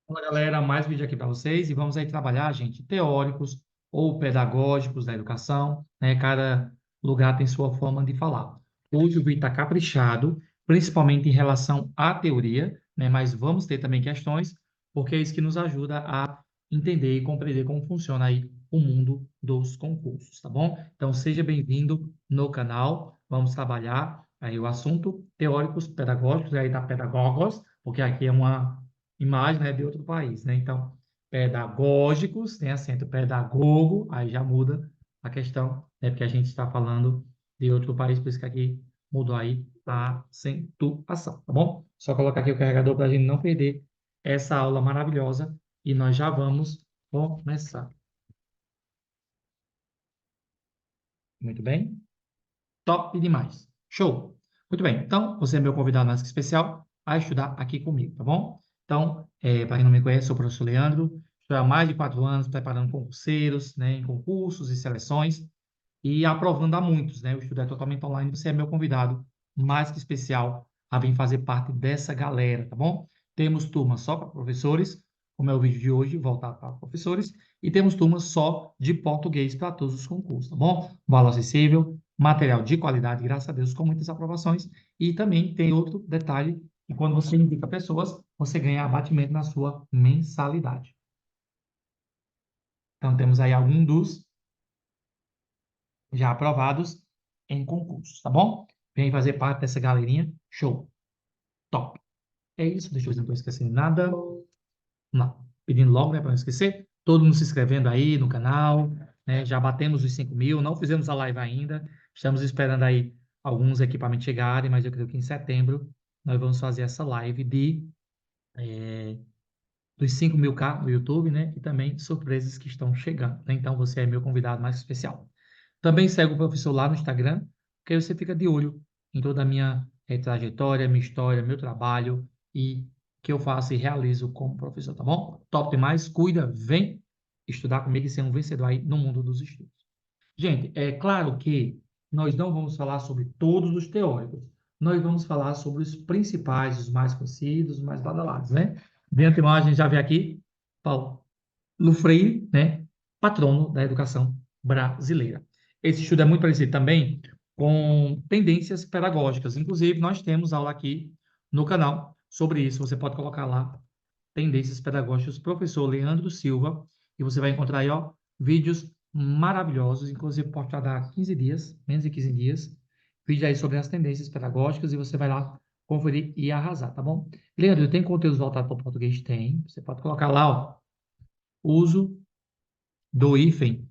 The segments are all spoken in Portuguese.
Fala, galera, mais vídeo aqui para vocês e vamos aí trabalhar, gente, teóricos ou pedagógicos da educação, né? Cada lugar tem sua forma de falar. Hoje o vídeo está caprichado, principalmente em relação à teoria, né? Mas vamos ter também questões, porque é isso que nos ajuda a entender e compreender como funciona aí o mundo dos concursos, tá bom? Então seja bem-vindo no canal. Vamos trabalhar aí o assunto teóricos, pedagógicos, e aí da pedagogos, porque aqui é uma imagem, né, de outro país, né? Então, pedagógicos, tem acento pedagogo, aí já muda a questão, né? Porque a gente está falando de outro país, por isso que aqui mudou aí a acentuação, tá bom? Só colocar aqui o carregador para a gente não perder essa aula maravilhosa e nós já vamos começar. Muito bem? Top demais. Show. Muito bem. Então, você é meu convidado mais que especial a estudar aqui comigo, tá bom? Então, para quem não me conhece, sou o professor Leandro. Estou há mais de 4 anos preparando concurseiros, né, em concursos e seleções e aprovando a muitos, né? O estudo é totalmente online. Você é meu convidado mais que especial a vir fazer parte dessa galera, tá bom? Temos turma só para professores, como é o vídeo de hoje, voltado para professores, e temos turma só de português para todos os concursos, tá bom? Valor acessível, material de qualidade, graças a Deus, com muitas aprovações. E também tem outro detalhe, que quando você indica pessoas, você ganha abatimento na sua mensalidade. Então, temos aí alguns dos já aprovados em concursos, tá bom? Vem fazer parte dessa galerinha. Show. Top. É isso. Deixa eu ver se não estou esquecendo nada. Não. Pedindo logo, né, para não esquecer. Todo mundo se inscrevendo aí no canal, né? Já batemos os 5.000. Não fizemos a live ainda. Estamos esperando aí alguns equipamentos chegarem, mas eu creio que em setembro nós vamos fazer essa live dos 5.000K no YouTube, né? E também surpresas que estão chegando, né? Então você é meu convidado mais especial. Também segue o professor lá no Instagram, porque aí você fica de olho em toda a minha trajetória, minha história, meu trabalho e que eu faço e realizo como professor, tá bom? Top demais, cuida, vem estudar comigo e ser um vencedor aí no mundo dos estudos. Gente, é claro que nós não vamos falar sobre todos os teóricos. Nós vamos falar sobre os principais, os mais conhecidos, os mais badalados, né? De antemão, a gente já vê aqui Paulo Freire, né? Patrono da educação brasileira. Esse estudo é muito parecido também com tendências pedagógicas. Inclusive, nós temos aula aqui no canal sobre isso. Você pode colocar lá Tendências Pedagógicas, professor Leandro Silva, e você vai encontrar aí, ó, vídeos maravilhosos, inclusive postado há 15 dias, menos de 15 dias, vídeo aí sobre as tendências pedagógicas, e você vai lá conferir e arrasar, tá bom? Leandro, tem conteúdos voltados para o português? Tem. Você pode colocar lá, ó, uso do hífen.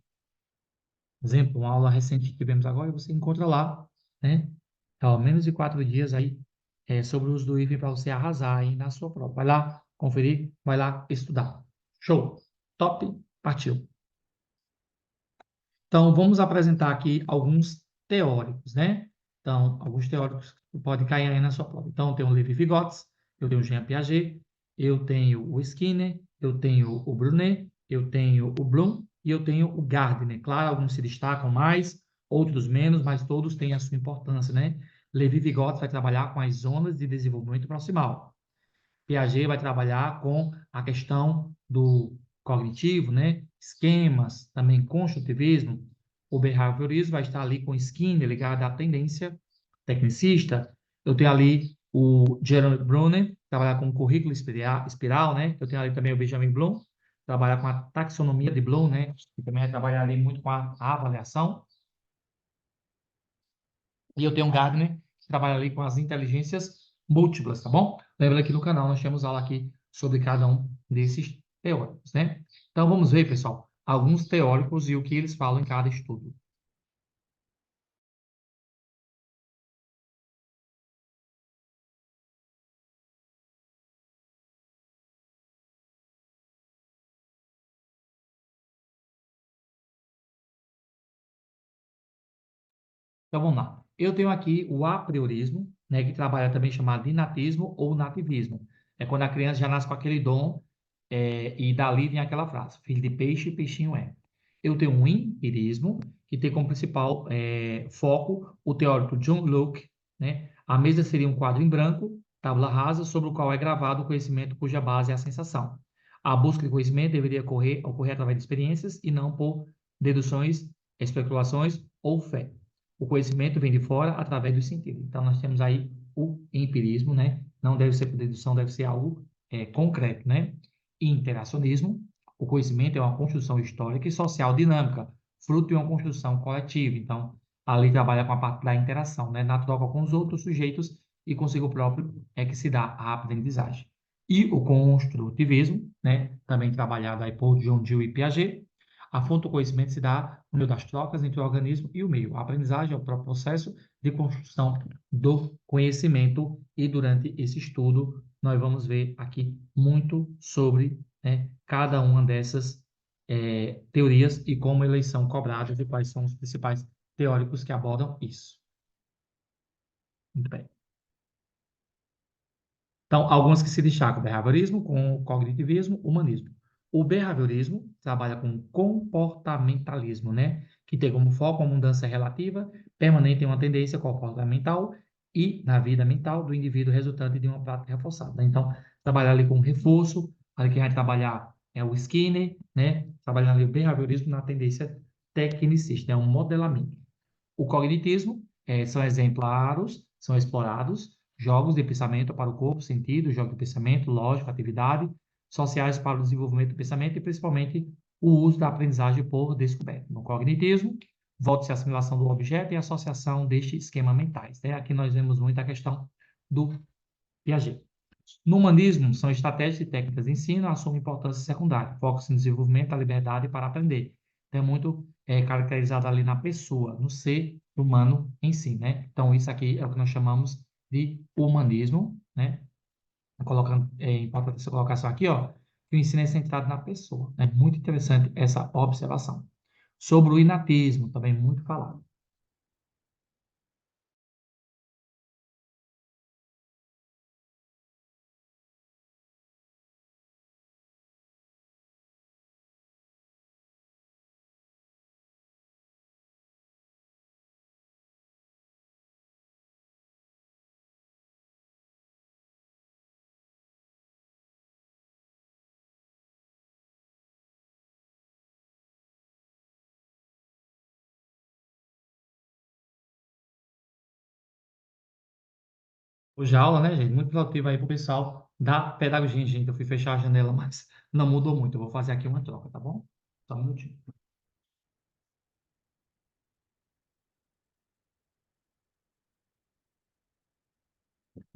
Exemplo, uma aula recente que tivemos agora, você encontra lá, né? Então, menos de 4 dias aí sobre o uso do hífen para você arrasar aí na sua prova. Vai lá conferir, vai lá estudar. Show! Top! Partiu! Então, vamos apresentar aqui alguns teóricos, né? Então, alguns teóricos que podem cair aí na sua prova. Então, tem o Levi-Vygotsky, eu tenho o Jean Piaget, eu tenho o Skinner, eu tenho o Brunet, eu tenho o Bloom e eu tenho o Gardner. Claro, alguns se destacam mais, outros menos, mas todos têm a sua importância, né? Levi-Vygotsky vai trabalhar com as zonas de desenvolvimento proximal. Piaget vai trabalhar com a questão do cognitivo, né? Esquemas, também construtivismo. O behaviorismo vai estar ali com Skinner, ligado à tendência tecnicista. Eu tenho ali o Gerald Bronner, trabalhar com o currículo espiral, né? Eu tenho ali também o Benjamin Bloom, trabalhar com a taxonomia de Bloom, né? Que também vai trabalhar ali muito com a avaliação. E eu tenho um Gardner, que trabalha ali com as inteligências múltiplas, tá bom? Lembra que no canal nós temos aula aqui sobre cada um desses teóricos, né? Então vamos ver, pessoal, alguns teóricos e o que eles falam em cada estudo. Então vamos lá. Eu tenho aqui o apriorismo, né, que trabalha também chamado de natismo ou nativismo. É quando a criança já nasce com aquele dom e dali vem aquela frase, filho de peixe, peixinho é. Eu tenho um empirismo, que tem como principal foco o teórico John Locke, né? A mesa seria um quadro em branco, tábula rasa, sobre o qual é gravado o conhecimento cuja base é a sensação. A busca de conhecimento deveria ocorrer através de experiências e não por deduções, especulações ou fé. O conhecimento vem de fora através do sentido. Então, nós temos aí o empirismo, né? Não deve ser por dedução, deve ser algo concreto, né? Interacionismo. O conhecimento é uma construção histórica e social dinâmica, fruto de uma construção coletiva. Então, ali trabalha com a parte da interação, né? Na troca com os outros sujeitos e consigo próprio é que se dá a aprendizagem. E o construtivismo, né? Também trabalhado aí por John Dewey e Piaget. A fonte do conhecimento se dá no meio das trocas entre o organismo e o meio. A aprendizagem é o próprio processo de construção do conhecimento e durante esse estudo nós vamos ver aqui muito sobre, né, cada uma dessas teorias e como elas são cobradas e quais são os principais teóricos que abordam isso. Muito bem. Então, algumas que se destacam: behaviorismo, com o cognitivismo, humanismo. O behaviorismo trabalha com comportamentalismo, né? Que tem como foco a mudança relativa, permanente em uma tendência comportamental e na vida mental do indivíduo resultante de uma prática reforçada, né? Então, trabalhar ali com reforço, ali quem vai trabalhar é o Skinner, né? Trabalhando ali o behaviorismo na tendência tecnicista, é um modelamento. O cognitivismo são exemplares, são explorados jogos de pensamento para o corpo, sentido, jogo de pensamento, lógica, atividade, sociais para o desenvolvimento do pensamento e principalmente o uso da aprendizagem por descoberta. No cognitivismo, volta-se à assimilação do objeto e associação deste esquema mentais, né? Aqui nós vemos muito a questão do Piaget. No humanismo, são estratégias e técnicas de ensino, assumem importância secundária, foca-se no desenvolvimento da liberdade para aprender. Então, é muito caracterizado ali na pessoa, no ser humano em si, né? Então, isso aqui é o que nós chamamos de humanismo, né? Colocando importante essa colocação aqui, ó, que o ensino é centrado na pessoa. É muito interessante essa observação. Sobre o inatismo, também muito falado. Hoje a aula, né, gente? Muito produtiva aí para o pessoal da pedagogia, gente. Eu fui fechar a janela, mas não mudou muito. Eu vou fazer aqui uma troca, tá bom? Só um minutinho.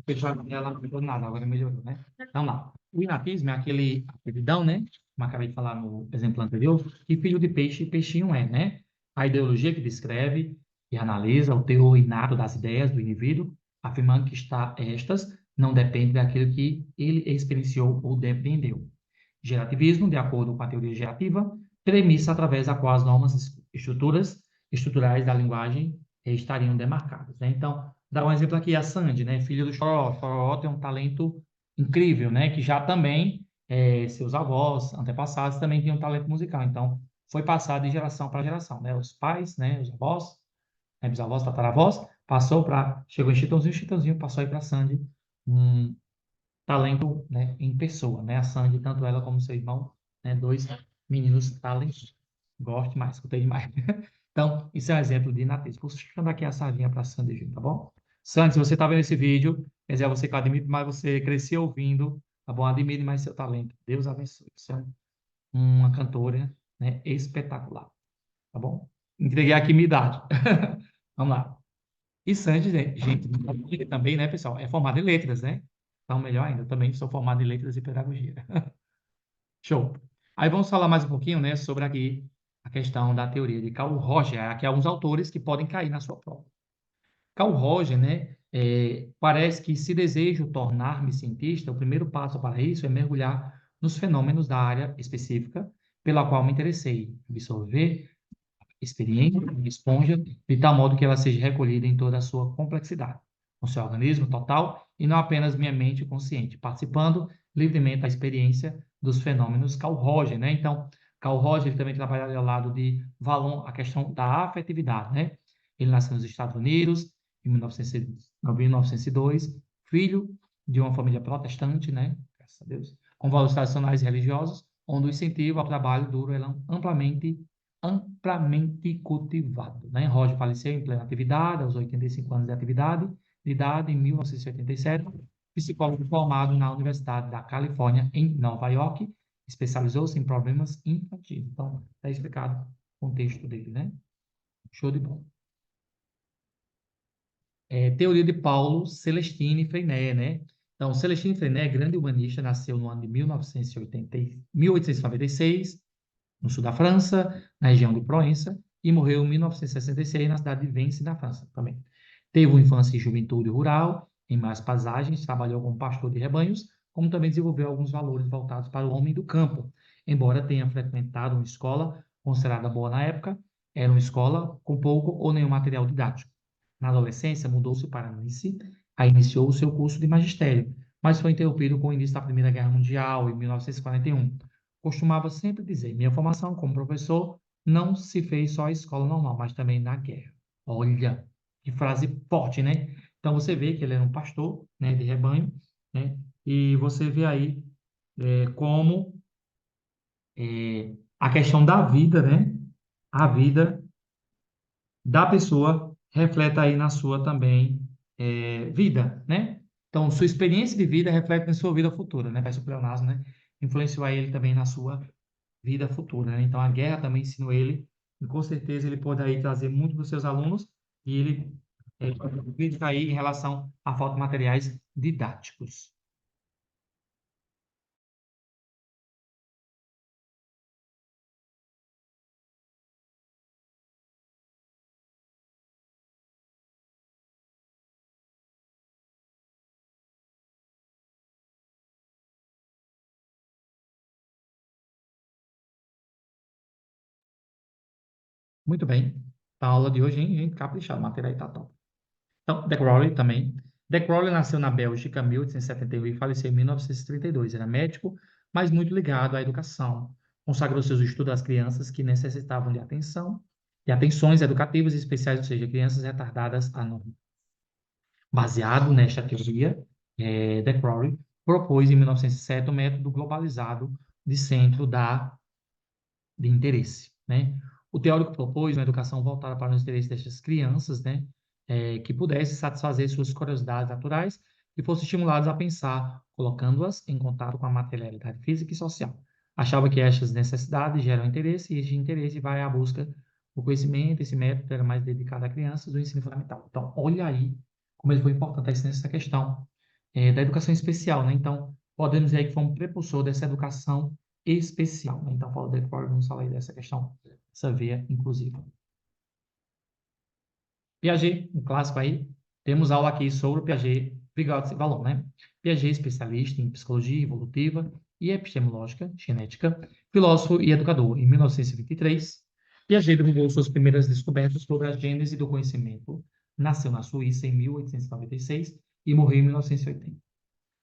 Fechar a janela não mudou nada, agora melhorou, né? Então lá. O inatismo é aquele apelidão, né? Como acabei de falar no exemplo anterior, que filho de peixe, peixinho é, né? A ideologia que descreve e analisa o teor inato das ideias do indivíduo, afirmando que estas não dependem daquilo que ele experienciou ou depreendeu. Gerativismo, de acordo com a teoria gerativa, premissa através da qual as normas estruturais da linguagem estariam demarcadas, né? Então, dá um exemplo aqui, a Sandy, né? Filha do Choró. Choró tem um talento incrível, né? Que já também, seus avós, antepassados, também tinham um talento musical. Então, foi passado de geração para geração, né? Os pais, né? Os avós, né? Bisavós, tataravós, passou para... Chegou em Chitãozinho passou aí para Sandy, um talento, né, em pessoa, né? A Sandy, tanto ela como seu irmão, né, dois meninos talentosos. Gosto demais, escutei demais. Então, isso é um exemplo de natismo. Puxando aqui a sardinha para a Sandy, gente, tá bom? Sandy, se você está vendo esse vídeo, quer dizer, você que eu admiro, mas você cresceu ouvindo, tá bom? Admire mais seu talento. Deus abençoe. Você é uma cantora, né, espetacular, tá bom? Entreguei aqui minha idade. Vamos lá. E Sandy, né, gente, também, né, pessoal, é formado em letras, né? Então, melhor ainda, eu também sou formado em letras e pedagogia. Show. Aí vamos falar mais um pouquinho, né, sobre aqui a questão da teoria de Carl Roger. Aqui há alguns autores que podem cair na sua prova. Carl Roger, né, parece que se desejo tornar-me cientista, o primeiro passo para isso é mergulhar nos fenômenos da área específica pela qual me interessei, absorver experiência, uma esponja, de tal modo que ela seja recolhida em toda a sua complexidade, no seu organismo total e não apenas minha mente consciente, participando livremente da experiência dos fenômenos Carl Roger, né? Então, Carl Roger ele também trabalha ao lado de Vallon a questão da afetividade, né? Ele nasceu nos Estados Unidos em 1902, filho de uma família protestante, né? graças a Deus, com valores tradicionais e religiosos, onde o incentivo ao trabalho duro é amplamente cultivado. Né? Roger faleceu em plena atividade, aos 85 anos de idade, em 1987, psicólogo formado na Universidade da Califórnia, em Nova York, especializou-se em problemas infantis. Então, está explicado o contexto dele, né? Show de bola. Teoria de Paulo Celestine Freinet, né? Então, Celestine Freinet, grande humanista, nasceu no ano de 1896, no sul da França, na região de Proença, e morreu em 1966 na cidade de Vence, na França também. Teve uma infância e juventude rural, em mais pasagens, trabalhou como pastor de rebanhos, como também desenvolveu alguns valores voltados para o homem do campo. Embora tenha frequentado uma escola considerada boa na época, era uma escola com pouco ou nenhum material didático. Na adolescência, mudou-se para Nice, aí iniciou o seu curso de magistério, mas foi interrompido com o início da Primeira Guerra Mundial, em 1941. Costumava sempre dizer: minha formação como professor não se fez só à escola normal, mas também na guerra. Olha, que frase forte, né? Então você vê que ele era um pastor, né, de rebanho, né? E você vê aí como a questão da vida, né? A vida da pessoa reflete aí na sua também vida, né? Então, sua experiência de vida reflete na sua vida futura, né? Vai ser o pleonasmo, né? Influenciou ele também na sua vida futura, né? Então, a guerra também ensinou ele, e com certeza ele pode aí trazer muito para os seus alunos, e ele crítica aí em relação à falta de materiais didáticos. Muito bem. A aula de hoje, hein, gente? Caprichado, o material aí tá top. Então, De Crowley também. De Crowley nasceu na Bélgica em 1871 e faleceu em 1932. Era médico, mas muito ligado à educação. Consagrou seus estudos às crianças que necessitavam de atenção e atenções educativas especiais, ou seja, crianças retardadas anormais. Baseado nesta teoria, De Crowley propôs em 1907 o método globalizado de centro de interesse, né? O teórico propôs uma educação voltada para os interesses destas crianças, né? Que pudesse satisfazer suas curiosidades naturais e fossem estimuladas a pensar, colocando-as em contato com a materialidade física e social. Achava que estas necessidades geram interesse e este interesse vai à busca do conhecimento. Esse método era mais dedicado a crianças do ensino fundamental. Então, olha aí como ele foi importante nessa questão da educação especial, né? Então, podemos dizer que foi um prepulsor dessa educação especial, né? Então, fala de Ford, vamos falar aí dessa questão, essa veia inclusiva. Piaget, um clássico aí. Temos aula aqui sobre o Piaget, Vygotsky e Vallon, né? Piaget, especialista em psicologia evolutiva e epistemológica, genética, filósofo e educador. Em 1923, Piaget divulgou suas primeiras descobertas sobre a gênese do conhecimento. Nasceu na Suíça em 1896 e morreu em 1980.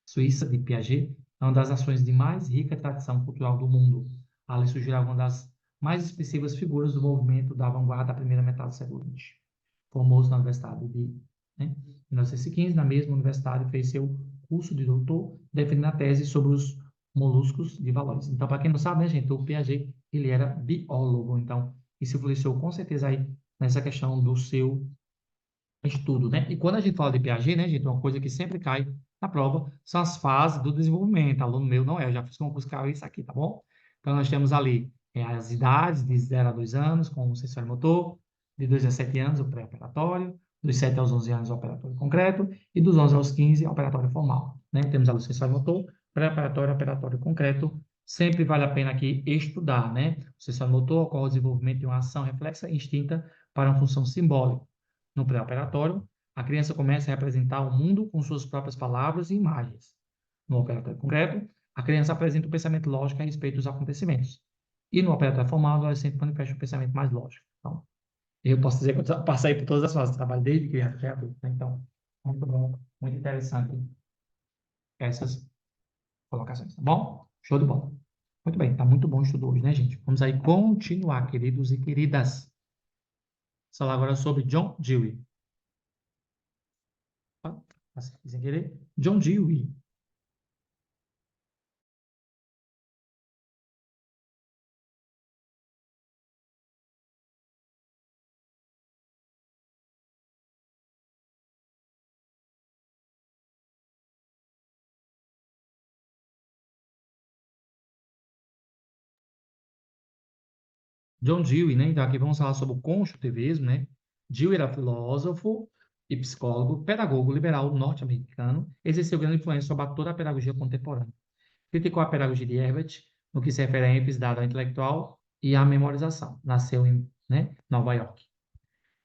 Suíça, de Piaget, é uma das nações de mais rica tradição cultural do mundo. Ali surgiram algumas das mais expressivas figuras do movimento da vanguarda da primeira metade do século XX. Formou-se na Universidade de, né, 1915, na mesma universidade, fez seu curso de doutor, defendendo a tese sobre os moluscos de valores. Então, para quem não sabe, né, gente, o Piaget, ele era biólogo, então, isso influenciou com certeza aí nessa questão do seu estudo, né? E quando a gente fala de Piaget, né, gente, uma coisa que sempre cai na prova são as fases do desenvolvimento. Aluno meu não é, eu já fiz concurso que é isso aqui, tá bom? Então, nós temos ali as idades de 0 a 2 anos, com o sensório motor, de 2 a 7 anos, o pré-operatório, dos 7 aos 11 anos, o operatório concreto, e dos 11 aos 15, o operatório formal, né? Temos ali o sensório motor, pré-operatório, operatório concreto. Sempre vale a pena aqui estudar, né? O sensório motor ocorre o desenvolvimento de uma ação reflexa instinta para uma função simbólica. No pré-operatório, a criança começa a representar o mundo com suas próprias palavras e imagens. No operatório concreto, a criança apresenta o pensamento lógico a respeito dos acontecimentos. E no operatório formal, o adolescente manifesta um pensamento mais lógico. Então, eu posso dizer que eu passei por todas as fases, trabalho desde criança até adulto, né? Então, muito bom, muito interessante essas colocações, tá bom? Show de bola. Muito bem, tá muito bom o estudo hoje, né, gente? Vamos aí continuar, queridos e queridas. Vamos falar agora sobre John Dewey. Passei sem querer. John Dewey. John Dewey, né? Então, aqui vamos falar sobre o construtivismo, né? Dewey era filósofo e psicólogo, pedagogo liberal norte-americano, exerceu grande influência sobre toda a pedagogia contemporânea. Criticou a pedagogia de Herbert, no que se refere à ênfase dada ao intelectual e à memorização. Nasceu em, né, Nova York.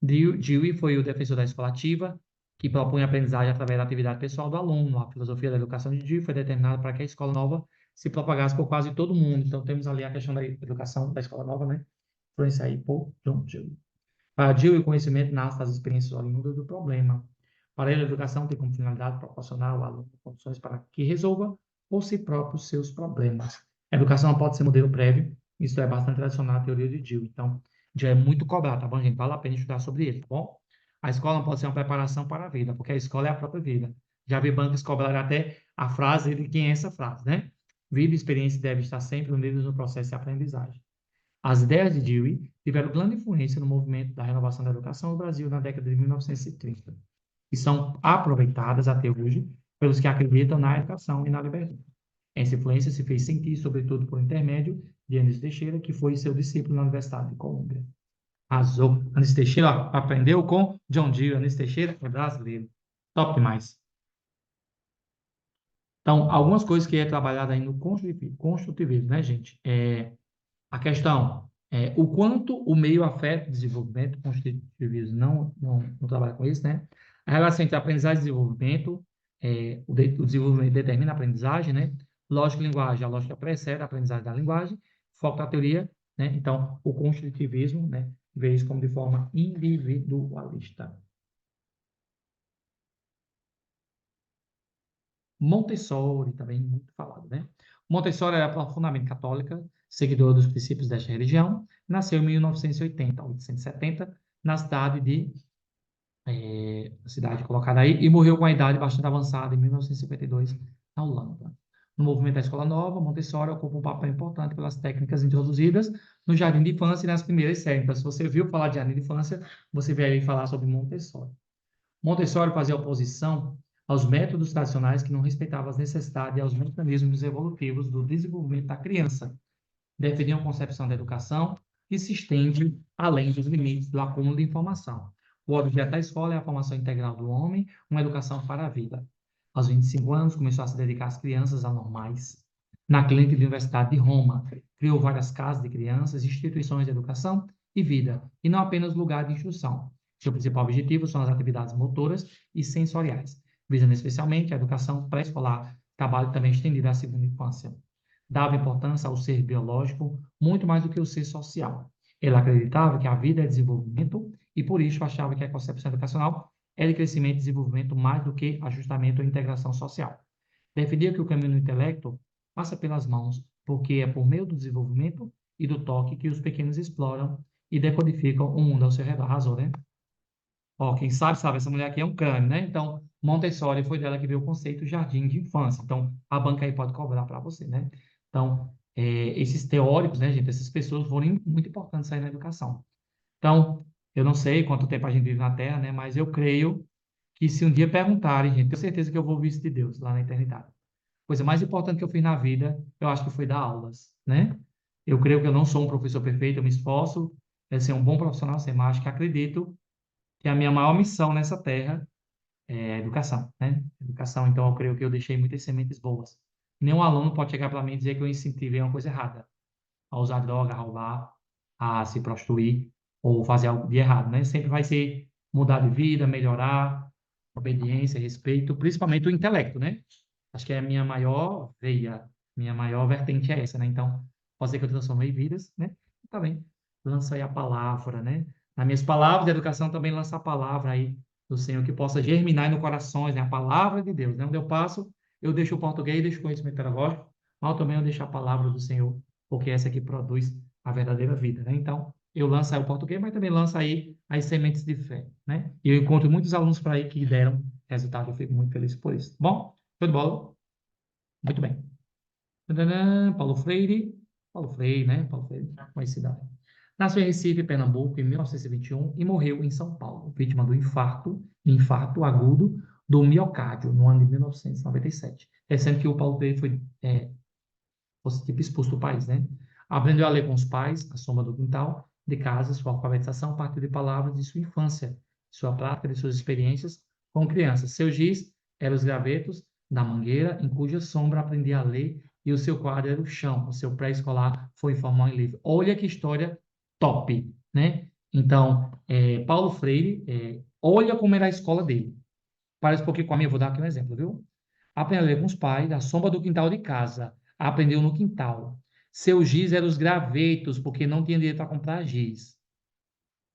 Dewey foi o defensor da escola ativa, que propunha aprendizagem através da atividade pessoal do aluno. A filosofia da educação de Dewey foi determinada para que a escola nova se propagasse por quase todo mundo. Então, temos ali a questão da educação da escola nova, né? Influência aí por John Dewey. Para Dewey, o conhecimento nasce das experiências oriundas do problema. Para ele, a educação tem como finalidade proporcionar ao aluno condições para que resolva por si próprio os seus problemas. A educação não pode ser modelo prévio, isso é bastante tradicional na teoria de Dewey. Então, Dewey é muito cobrado, tá bom, gente? Vale a pena estudar sobre ele, tá bom? A escola não pode ser uma preparação para a vida, porque a escola é a própria vida. Já vi bancos cobrar até a frase de quem é essa frase, né? Vida e experiência devem estar sempre unidos no processo de aprendizagem. As ideias de Dewey tiveram grande influência no movimento da renovação da educação no Brasil na década de 1930 e são aproveitadas até hoje pelos que acreditam na educação e na liberdade. Essa influência se fez sentir, sobretudo, por intermédio de Anísio Teixeira, que foi seu discípulo na Universidade de Colômbia. Arrasou. Anísio Teixeira ó, aprendeu com John Dewey. Anísio Teixeira é brasileiro. Top demais. Então, algumas coisas que é trabalhada aí no construtivismo, né, gente? A questão é o quanto o meio afeta o desenvolvimento, o construtivismo não trabalha com isso, né? A relação entre aprendizagem e desenvolvimento, o desenvolvimento determina a aprendizagem, né? Lógica e linguagem, a lógica precede a aprendizagem da linguagem, foco da teoria, né? Então, o construtivismo, né, vê isso como de forma individualista. Montessori, também muito falado, né? Montessori era profundamente católica, seguidora dos princípios desta religião, nasceu em 1980, 870, na cidade cidade colocada aí, e morreu com a idade bastante avançada, em 1952, na Holanda. No movimento da Escola Nova, Montessori ocupa um papel importante pelas técnicas introduzidas no jardim de infância e nas primeiras séries. Então, se você viu falar de jardim de infância, você vai aí falar sobre Montessori. Montessori fazia oposição aos métodos tradicionais que não respeitavam as necessidades e aos mecanismos evolutivos do desenvolvimento da criança. Defendia uma concepção da educação que se estende além dos limites do acúmulo de informação. O objeto da escola é a formação integral do homem, uma educação para a vida. Aos 25 anos, começou a se dedicar às crianças anormais. Na clínica da Universidade de Roma, criou várias casas de crianças, instituições de educação e vida, e não apenas lugar de instrução. Seu principal objetivo são as atividades motoras e sensoriais, visando especialmente a educação pré-escolar, trabalho também estendido à segunda infância. Dava importância ao ser biológico muito mais do que o ser social. Ele acreditava que a vida é desenvolvimento e, por isso, achava que a concepção educacional é de crescimento e desenvolvimento mais do que ajustamento ou integração social. Defendia que o caminho do intelecto passa pelas mãos, porque é por meio do desenvolvimento e do toque que os pequenos exploram e decodificam o mundo ao seu redor. Arrasou, né? Ó, quem sabe, essa mulher aqui é um crânio, né? Então, Montessori foi dela que veio o conceito jardim de infância. Então, a banca aí pode cobrar para você, né? Então, esses teóricos, né, gente, essas pessoas foram muito importantes aí na educação. Então, eu não sei quanto tempo a gente vive na Terra, né? Mas eu creio que se um dia perguntarem, gente, tenho certeza que eu vou ouvir isso de Deus lá na eternidade. A coisa mais importante que eu fiz na vida, eu acho que foi dar aulas, né? Eu creio que eu não sou um professor perfeito, eu me esforço em ser um bom profissional sem mágica, acredito que a minha maior missão nessa terra é a educação, né? Educação, então eu creio que eu deixei muitas sementes boas. Nenhum aluno pode chegar para mim e dizer que eu incentivei uma coisa errada, a usar droga, a roubar, a se prostituir ou fazer algo de errado, né? Sempre vai ser mudar de vida, melhorar, obediência, respeito, principalmente o intelecto, né? Acho que é a minha maior veia, minha maior vertente é essa, né? Então, pode ser que eu transformei vidas, né? Tá bem. Lança aí a palavra, né? Nas minhas palavras de educação também lança a palavra aí do Senhor que possa germinar no corações, né? A palavra de Deus, né? Onde eu passo, eu deixo o português, deixo o conhecimento pedagógico, mas também eu deixo a palavra do Senhor, porque essa que produz a verdadeira vida, né? Então, eu lanço aí o português, mas também lanço aí as sementes de fé, né? E eu encontro muitos alunos por aí que deram resultado, eu fico muito feliz por isso. Bom, show de bola. Muito bem. Tadadã, Paulo Freire, né? Paulo Freire, conhecida. Nasceu em Recife, Pernambuco, em 1921 e morreu em São Paulo, vítima do infarto agudo do miocárdio, no ano de 1997. É sendo que o Paulo Freire foi, fosse tipo expulso do país, né? Aprendeu a ler com os pais, à sombra do quintal, de casa, sua alfabetização partiu de palavras de sua infância, de sua prática, de suas experiências com crianças. Seu giz eram os gravetos da mangueira, em cuja sombra aprendia a ler, e o seu quadro era o chão. O seu pré-escolar foi informal em livro. Olha que história top, né? Então, Paulo Freire, olha como era a escola dele. Parece um pouquinho com a minha, vou dar aqui um exemplo, viu? Aprendeu a ler com os pais, da sombra do quintal de casa. Aprendeu no quintal. Seu giz eram os gravetos, porque não tinha dinheiro para comprar giz.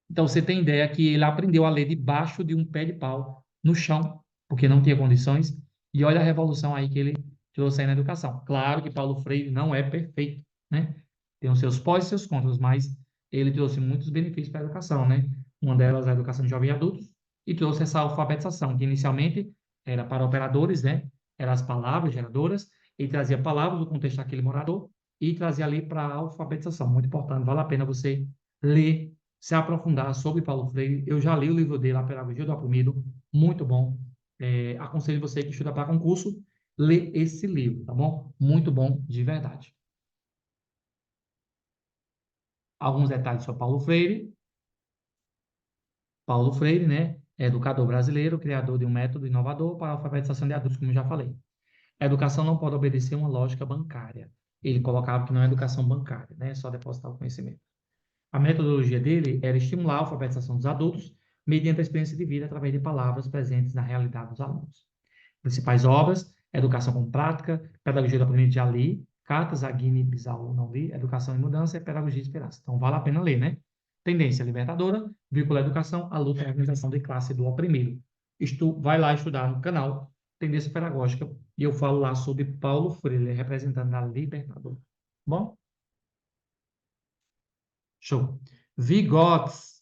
Então, você tem ideia que ele aprendeu a ler debaixo de um pé de pau, no chão, porque não tinha condições. E olha a revolução aí que ele trouxe aí na educação. Claro que Paulo Freire não é perfeito, né? Tem os seus pós e seus contras, mas ele trouxe muitos benefícios para a educação, né? Uma delas a educação de jovens e adultos, e trouxe essa alfabetização, que inicialmente era para operadores, né? Eram as palavras geradoras, ele trazia palavras do contexto daquele morador e trazia ali para a alfabetização. Muito importante, vale a pena você ler, se aprofundar sobre Paulo Freire. Eu já li o livro dele, A Pedagogia do Oprimido, muito bom. Aconselho você que estuda para concurso, ler esse livro, tá bom? Muito bom, de verdade. Alguns detalhes sobre Paulo Freire. Paulo Freire, né, é educador brasileiro, criador de um método inovador para a alfabetização de adultos, como já falei. A educação não pode obedecer uma lógica bancária. Ele colocava que não é educação bancária, né, é só depositar o conhecimento. A metodologia dele era estimular a alfabetização dos adultos mediante a experiência de vida através de palavras presentes na realidade dos alunos. Principais obras: Educação com Prática, Pedagogia do Aprendizado de Ali, Cartas a Guiné-Bissau, não li, Educação em Mudança e Pedagogia de Esperança. Então, vale a pena ler, né? Tendência Libertadora, Vírgula Educação, a luta e a organização de classe do oprimido. Vai lá estudar no canal Tendência Pedagógica e eu falo lá sobre Paulo Freire, representando a Libertadora. Bom? Show. Vigotes.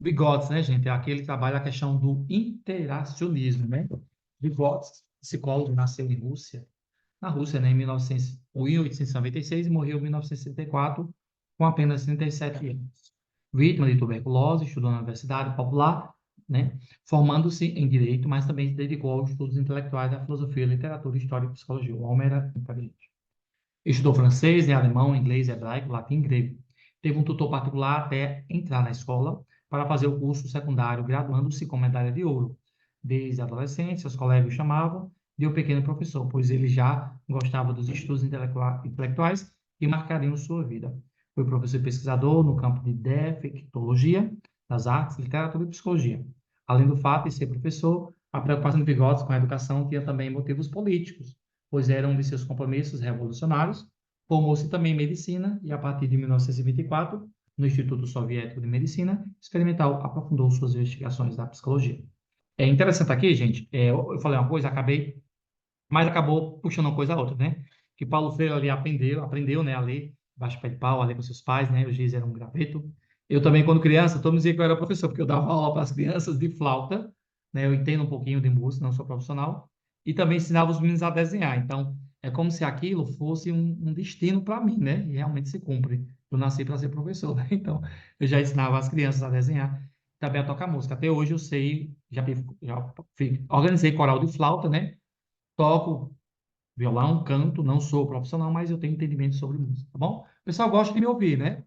Vygotsky, né, gente? É aquele que trabalha a questão do interacionismo, né? Vygotsky, psicólogo, nasceu em Rússia, na Rússia, né, em 1896 e morreu em 1964 com apenas 37 anos. Vítima de tuberculose, estudou na Universidade Popular, né, formando-se em Direito, mas também se dedicou aos estudos intelectuais da filosofia, literatura, história e psicologia. O homem era inteligente. Estudou francês, alemão, inglês, hebraico, latim e grego. Teve um tutor particular até entrar na escola para fazer o curso secundário, graduando-se com medalha de ouro. Desde adolescente, seus colegas o chamavam de o pequeno professor, pois ele já gostava dos estudos intelectuais e marcariam sua vida. Foi professor e pesquisador no campo de defectologia, das artes, literatura e psicologia. Além do fato de ser professor, a preocupação de Vygotsky com a educação tinha também motivos políticos, pois era um de seus compromissos revolucionários. Formou-se também em medicina e, a partir de 1924, no Instituto Soviético de Medicina Experimental, aprofundou suas investigações da psicologia. É interessante aqui, gente, eu falei uma coisa, mas acabou puxando uma coisa a outra, né? Que Paulo Freire ali aprendeu, né, a ler baixo pé de pau, a ler com seus pais, né? O giz era um graveto. Eu também, quando criança, todo mundo dizia que eu era professor, porque eu dava aula para as crianças de flauta, né? Eu entendo um pouquinho de música, não sou profissional, e também ensinava os meninos a desenhar. Então, é como se aquilo fosse um destino para mim, né? E realmente se cumpre. Eu nasci para ser professor, né? Então, eu já ensinava as crianças a desenhar, também a tocar música. Até hoje eu sei, organizei coral de flauta, né? Toco violão, canto, não sou profissional, mas eu tenho entendimento sobre música, tá bom? O pessoal gosta de me ouvir, né?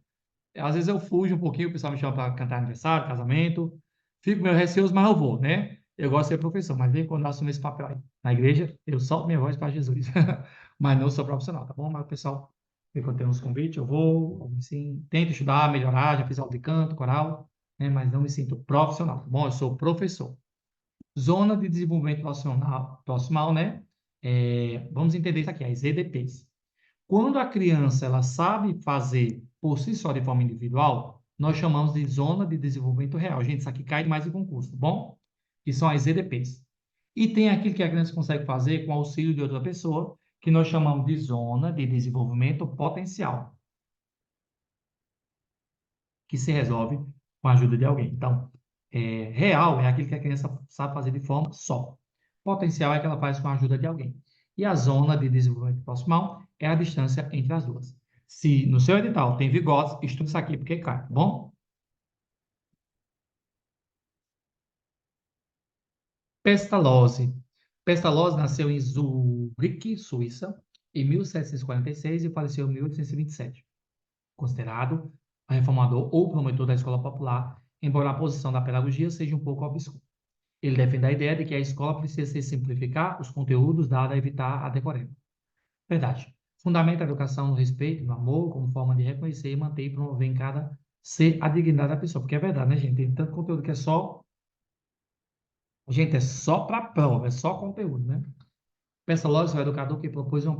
Às vezes eu fujo um pouquinho, o pessoal me chama para cantar aniversário, casamento. Fico meio receoso, mas eu vou, né? Eu gosto de ser professor, mas vem quando eu assumo esse papel aí. Na igreja, eu solto minha voz para Jesus. Mas não sou profissional, tá bom? Mas o pessoal, quando tem uns convites, eu vou, assim, tento estudar, melhorar, já fiz aula de canto, coral, né? Mas não me sinto profissional, tá bom? Eu sou professor. Zona de Desenvolvimento Proximal, né? Vamos entender isso aqui, as EDPs. Quando a criança ela sabe fazer por si só de forma individual, nós chamamos de zona de desenvolvimento real. Gente, isso aqui cai mais em concurso, tá bom? Que são as EDPs. E tem aquilo que a criança consegue fazer com auxílio de outra pessoa, que nós chamamos de zona de desenvolvimento potencial, que se resolve com a ajuda de alguém. Então, real é aquilo que a criança sabe fazer de forma só. Potencial é que ela faz com a ajuda de alguém. E a zona de desenvolvimento proximal é a distância entre as duas. Se no seu edital tem Vygots, estude isso aqui porque cai, tá bom? Pestalozzi. Pestalozzi nasceu em Zurique, Suíça, em 1746 e faleceu em 1827. Considerado reformador ou promotor da escola popular, embora a posição da pedagogia seja um pouco obscura. Ele defende a ideia de que a escola precisa se simplificar os conteúdos dado a evitar a decoreba. Verdade. Fundamenta a educação no respeito, no amor, como forma de reconhecer, manter e promover em cada ser a dignidade da pessoa. Porque é verdade, né, gente? Tem tanto conteúdo que é só. Gente, é só para prova, é só conteúdo, né? Pestalozzi é o educador que propôs em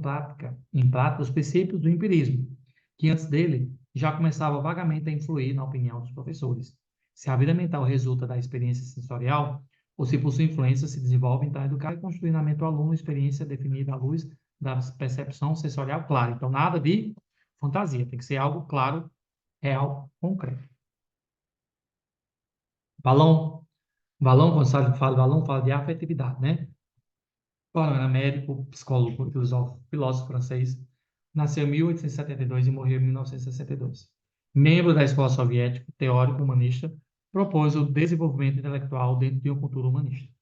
prática os princípios do empirismo, que antes dele já começava vagamente a influir na opinião dos professores. Se a vida mental resulta da experiência sensorial, ou se por sua influência se desenvolve, então educar e construir na mente do aluno uma experiência definida à luz da percepção sensorial clara. Então, nada de fantasia, tem que ser algo claro, real, concreto. Balão, balão, quando se fala de balão, fala de afetividade, né? Paulo era médico, psicólogo, filósofo francês. Nasceu em 1872 e morreu em 1962. Membro da escola soviética, teórico humanista, propôs o desenvolvimento intelectual dentro de uma cultura humanista.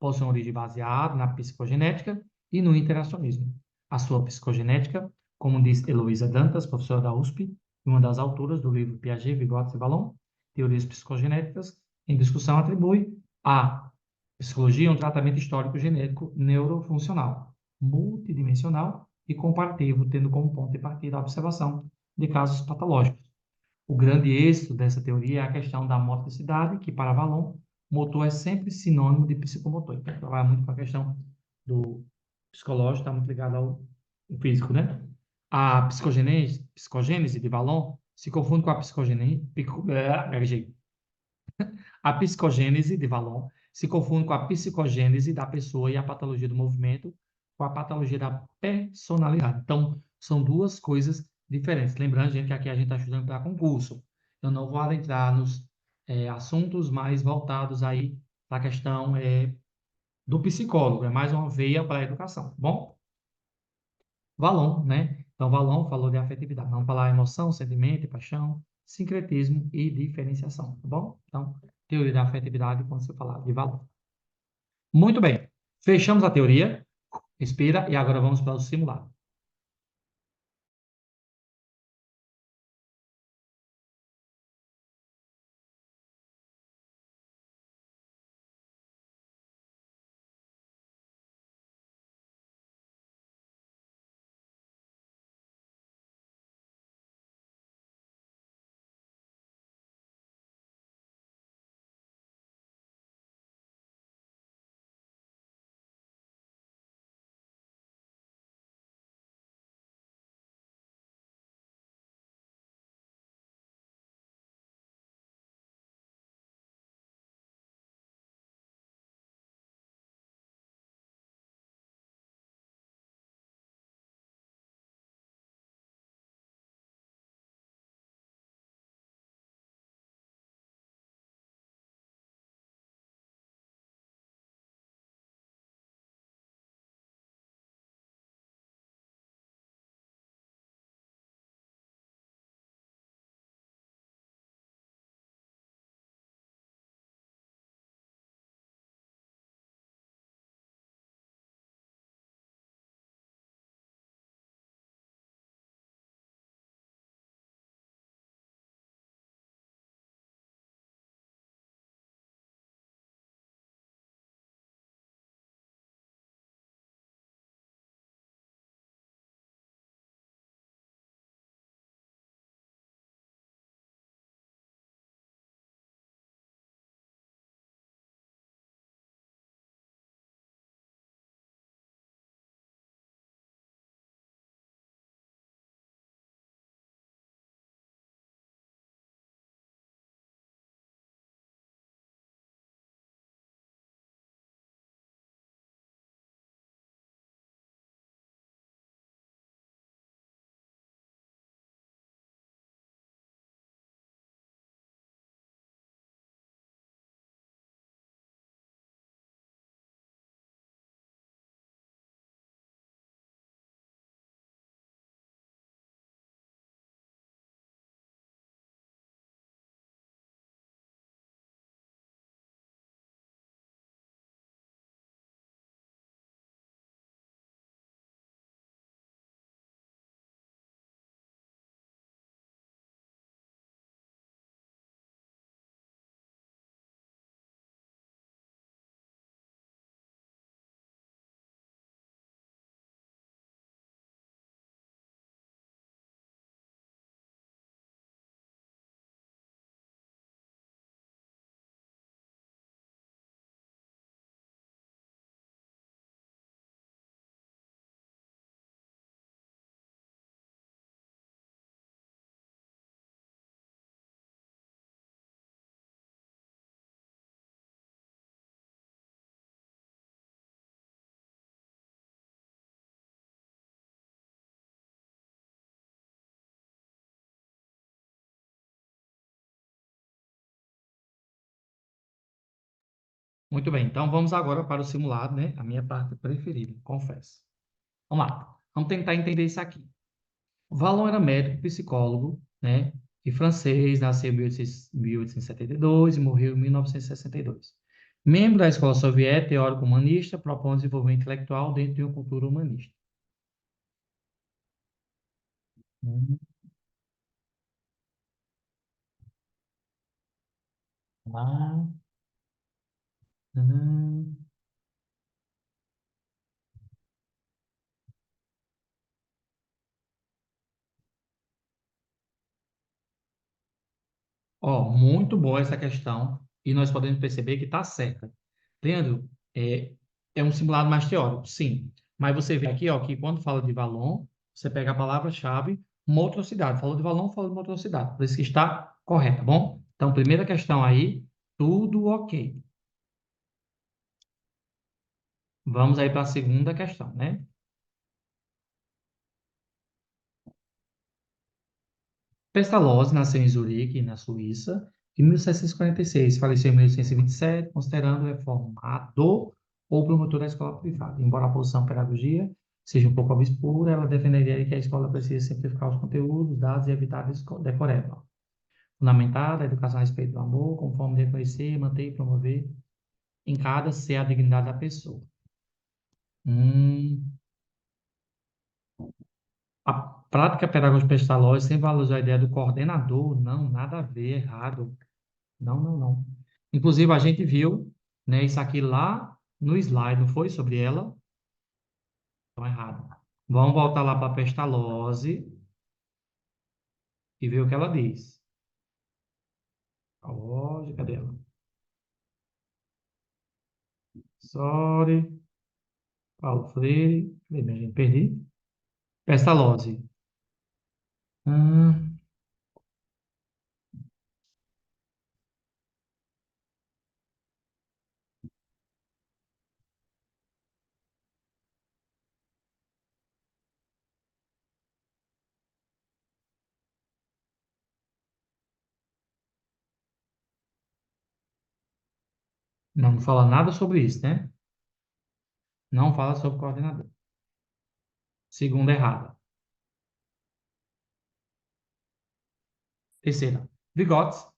Possui uma origem baseada na psicogenética e no interacionismo. A sua psicogenética, como diz Heloísa Dantas, professora da USP, e uma das autoras do livro Piaget, Vygotsky e Vallon, Teorias Psicogenéticas, em discussão atribui a psicologia um tratamento histórico genético neurofuncional, multidimensional e comparativo, tendo como ponto de partida a observação de casos patológicos. O grande êxito dessa teoria é a questão da motricidade, que para Vallon, motor é sempre sinônimo de psicomotor. Então, trabalha muito com a questão do psicológico, está muito ligado ao físico, né? A psicogênese de Vallon se confunde com a a psicogênese de Vallon se confunde com a psicogênese da pessoa e a patologia do movimento com a patologia da personalidade. Então, são duas coisas diferentes. Lembrando, gente, que aqui a gente está estudando para concurso. Eu não vou adentrar nos assuntos mais voltados aí para a questão do psicólogo. É mais uma veia para a educação, tá bom? Vallon, né? Então, Vallon falou de afetividade. Vamos falar emoção, sentimento, paixão, sincretismo e diferenciação, tá bom? Então, teoria da afetividade, quando você falar de Vallon. Muito bem. Fechamos a teoria. Respira e agora vamos para o simulado. Muito bem, então vamos agora para o simulado, né? A minha parte preferida, confesso. Vamos lá, vamos tentar entender isso aqui. O Valon era médico, psicólogo, né? E francês, nasceu em 1872 e morreu em 1962. Membro da Escola Soviética, teórico humanista, propõe o desenvolvimento intelectual dentro de uma cultura humanista. Hum, lá, hum. Ó, muito boa essa questão e nós podemos perceber que está certa. Leandro, é um simulado mais teórico, sim. Mas você vê aqui, ó, que quando fala de Valon, você pega a palavra-chave motricidade. Falou de Valon, falou de motricidade. Por isso que está correto, tá bom? Então, primeira questão aí, tudo ok. Vamos aí para a segunda questão, né? Pestalozzi nasceu em Zurique, na Suíça, em 1746, faleceu em 1827, considerando reformador ou promotor da escola privada. Embora a posição pedagogia seja um pouco obscura, ela defenderia que a escola precisa simplificar os conteúdos, dados e evitar decoreba. Fundamentada a educação a respeito do amor, como forma de reconhecer, manter e promover em cada ser a dignidade da pessoa. Hum, a prática pedagógica Pestalozzi sempre valorizou a ideia do coordenador. Não, nada a ver, errado. Não, não, não. Inclusive, a gente viu, né, isso aqui lá no slide, não foi sobre ela? Estão errado. Vamos voltar lá para a Pestalozzi e ver o que ela diz. A lógica dela. Sorry, Paulo Freire. Cadê, minha gente? Perdi. Pestalozzi. Hum, não fala nada sobre isso, né? Não fala sobre coordenador. Segunda errada. Terceira. Bigotes.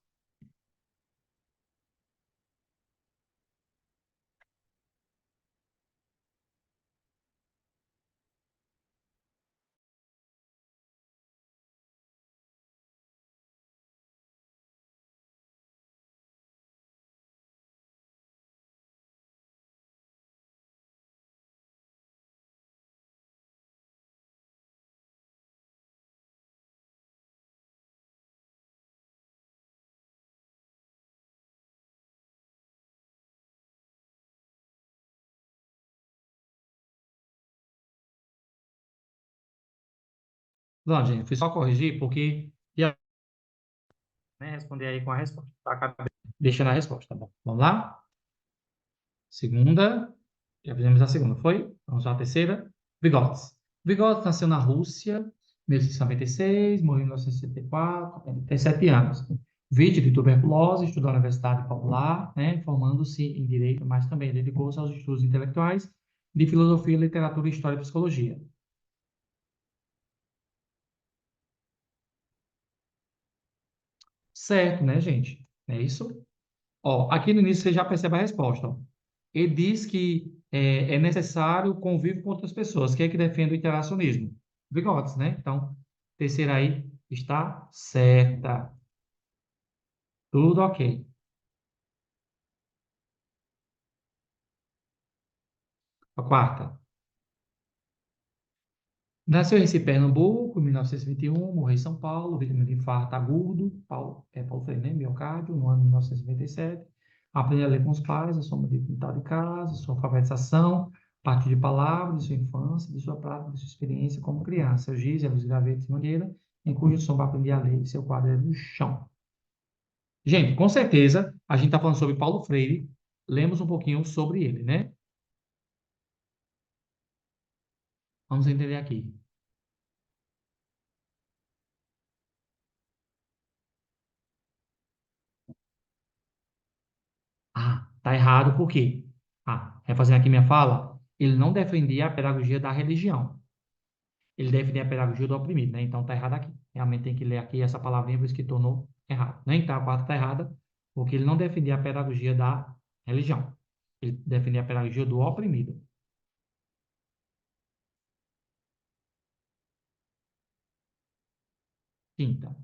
Não, gente, fui só corrigir porque ia, né, responder aí com a resposta. Acabei deixando a resposta, tá bom? Vamos lá? Segunda, já fizemos a segunda, foi? Vamos à terceira. Vygotsky. Vygotsky nasceu na Rússia, em 1896, morreu em 1964, tem 7 anos. Vítima de tuberculose, estudou na Universidade Popular, né, formando-se em Direito, mas também dedicou-se aos estudos intelectuais de Filosofia, Literatura, História e Psicologia. Certo, né, gente? É isso? Ó, aqui no início você já percebe a resposta. Ó. Ele diz que é necessário o convívio com outras pessoas. Quem é que defende o interacionismo? Vygotsky, né? Então, terceira aí está certa. Tudo ok. A quarta. Nasceu em Recife, Pernambuco, em 1921, morreu em São Paulo, vítima de infarto agudo, Paulo Freire, né? Miocárdio, no ano de 1957. Aprendeu a ler com os pais, a soma de quintal de casa, sua alfabetização, parte de palavras, de sua infância, de sua prática, de sua experiência como criança. Seu giz, luz, gravetos e maneira, em cujo sombra aprendi a ler, seu quadro é no chão. Gente, com certeza, a gente está falando sobre Paulo Freire, lemos um pouquinho sobre ele, né? Vamos entender aqui. Ah, Está errado por quê? Refazendo aqui minha fala, ele não defendia a pedagogia da religião. Ele defendia a pedagogia do oprimido, né? Então está errado aqui. Realmente tem que ler aqui essa palavrinha, por isso que tornou errado. Né? Então a quarta está errada, porque ele não defendia a pedagogia da religião. Ele defendia a pedagogia do oprimido. Quinta.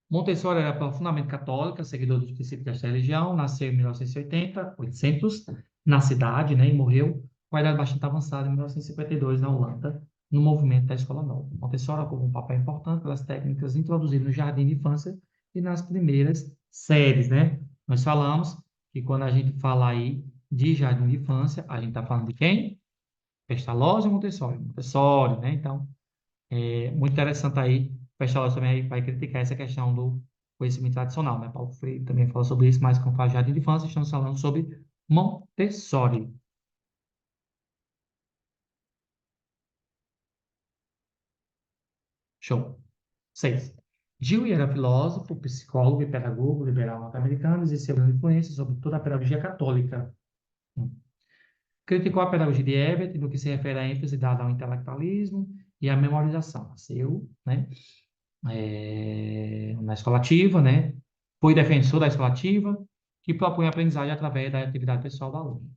Montessori era profundamente católica, seguidor dos princípios desta religião, nasceu em 1980, 800, na cidade, né, e morreu com a idade bastante avançada em 1952, na Holanda, no movimento da Escola Nova. Montessori ocupou um papel importante pelas técnicas introduzidas no jardim de infância e nas primeiras séries, né? Nós falamos que quando a gente fala aí de jardim de infância, a gente está falando de quem? Pestalozzi ou Montessori? Montessori, né? Então, muito interessante aí. O Pestalozzi também vai criticar essa questão do conhecimento tradicional, né? Paulo Freire também fala sobre isso, mas como fala jardim de infância, estamos falando sobre Montessori. Show. 6. Dewey era filósofo, psicólogo e pedagogo liberal norte-americano, exerceu grande influência sobre toda a pedagogia católica. Criticou a pedagogia de Herbert no que se refere à ênfase dada ao intelectualismo e à memorização. Nasceu, né? Na escola ativa, né? Foi defensor da escola ativa, que propõe a aprendizagem através da atividade pessoal do aluno.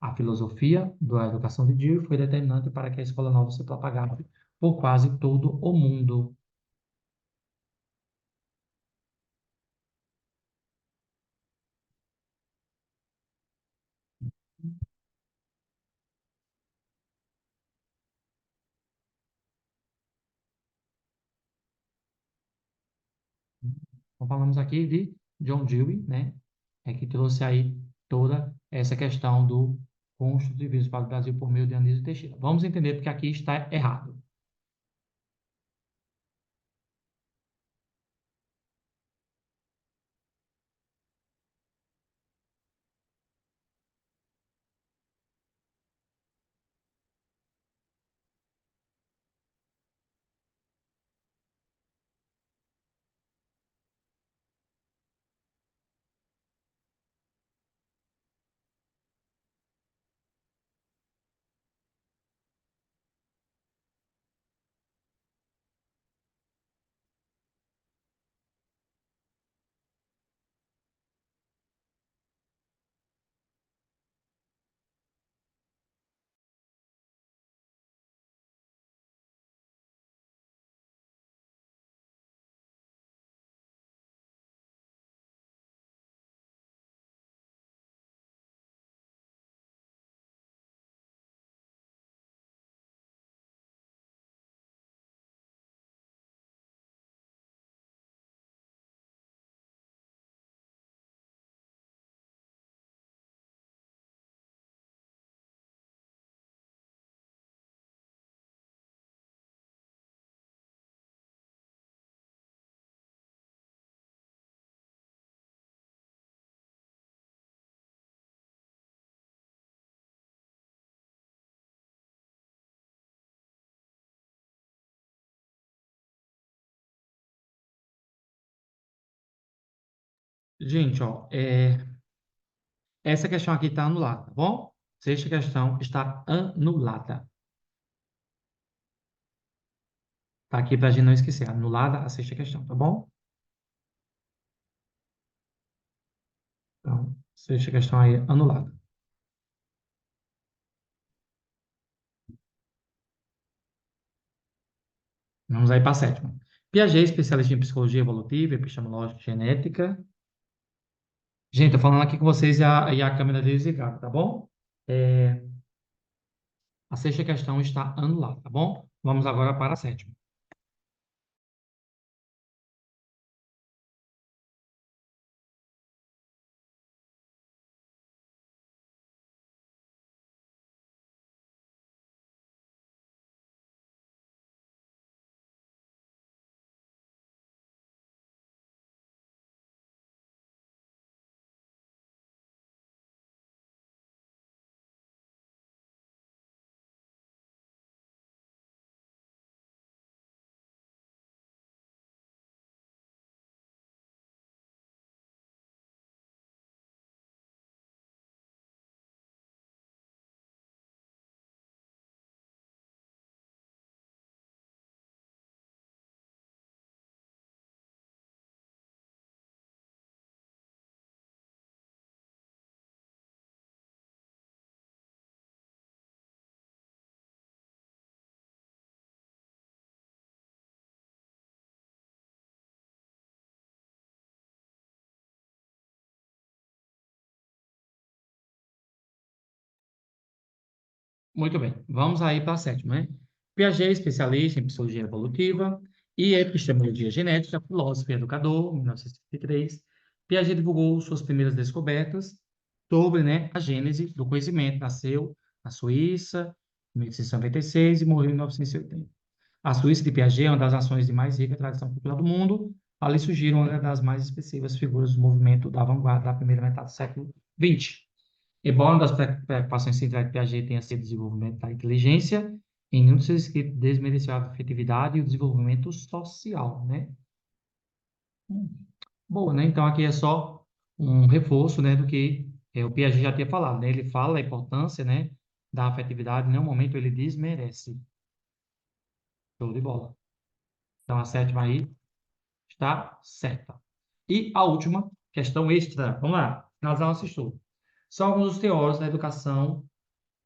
A filosofia da educação de Dewey foi determinante para que a escola nova se propagasse por quase todo o mundo. Então, falamos aqui de John Dewey, né? Que trouxe aí toda essa questão do construtivismo para o Brasil por meio de Anísio Teixeira. Vamos entender porque aqui está errado. Gente, ó, essa questão aqui está anulada, tá bom? Sexta questão está anulada. Tá aqui para a gente não esquecer. Anulada a sexta questão, tá bom? Então, sexta questão aí anulada. Vamos aí para a sétima. Piaget, especialista em psicologia evolutiva, epistemológica e genética. Gente, tô falando aqui com vocês e a câmera desligada, tá bom? É, a sexta questão está anulada, tá bom? Vamos agora para a sétima. Muito bem, vamos aí para a sétima, né? Piaget, especialista em psicologia evolutiva e epistemologia genética, filósofo e educador, 1933. Piaget divulgou suas primeiras descobertas sobre, né, a gênese do conhecimento. Nasceu na Suíça, em 1896 e morreu em 1980. A Suíça de Piaget é uma das nações de mais rica tradição cultural do mundo. Ali surgiram uma das mais expressivas figuras do movimento da vanguarda da primeira metade do século XX. Embora uma das preocupações centrais de Piaget tenha sido o desenvolvimento da inteligência, em nenhum de seus escritos desmereceu a afetividade e o desenvolvimento social, né? Hum, Boa, né? Então, aqui é só um reforço, né, do que o Piaget já tinha falado, né? Ele fala a importância, né, da afetividade, em nenhum momento ele desmerece. Show de bola. Então, a sétima aí está certa. E a última, questão extra. Vamos lá, finalizar nosso estudo. São alguns dos teóricos da educação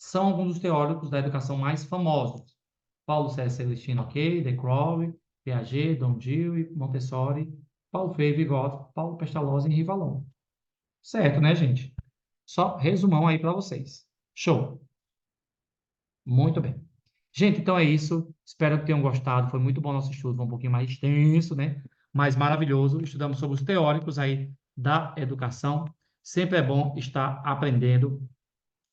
são alguns dos teóricos da educação mais famosos. Paulo César Celestino, ok, De Crowley, Piaget, Don Dewey, Montessori, Paulo Freire, Vygotsky, Paulo Pestalozzi e Rivalon. Certo, né, gente? Só resumão aí para vocês. Show. Muito bem. Gente, então é isso. Espero que tenham gostado. Foi muito bom nosso estudo, foi um pouquinho mais extenso, né? Mas maravilhoso. Estudamos sobre os teóricos aí da educação. Sempre é bom estar aprendendo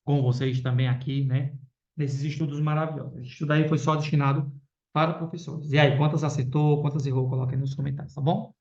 com vocês também aqui, né? Nesses estudos maravilhosos. Esse estudo aí foi só destinado para professores. E aí, quantas acertou, quantas errou, coloca aí nos comentários, tá bom?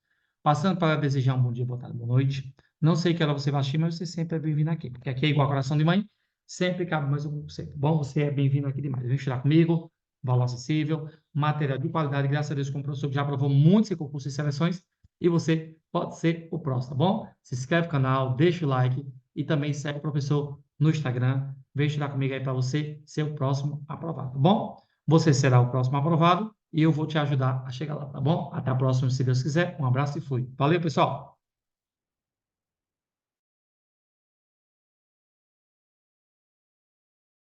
Passando para desejar um bom dia, boa tarde, boa noite. Não sei que hora você vai assistir, mas você sempre é bem-vindo aqui, porque aqui é igual coração de mãe, sempre cabe mais um você. Bom, você é bem-vindo aqui demais. Vem estudar comigo, valor acessível, material de qualidade, graças a Deus, com o professor que já aprovou muitos concursos e seleções, e você pode ser o próximo, tá bom? Se inscreve no canal, deixa o like e também segue o professor no Instagram. Vem estudar comigo aí para você ser o próximo aprovado, tá bom? Você será o próximo aprovado e eu vou te ajudar a chegar lá, tá bom? Até a próxima, se Deus quiser. Um abraço e fui. Valeu, pessoal!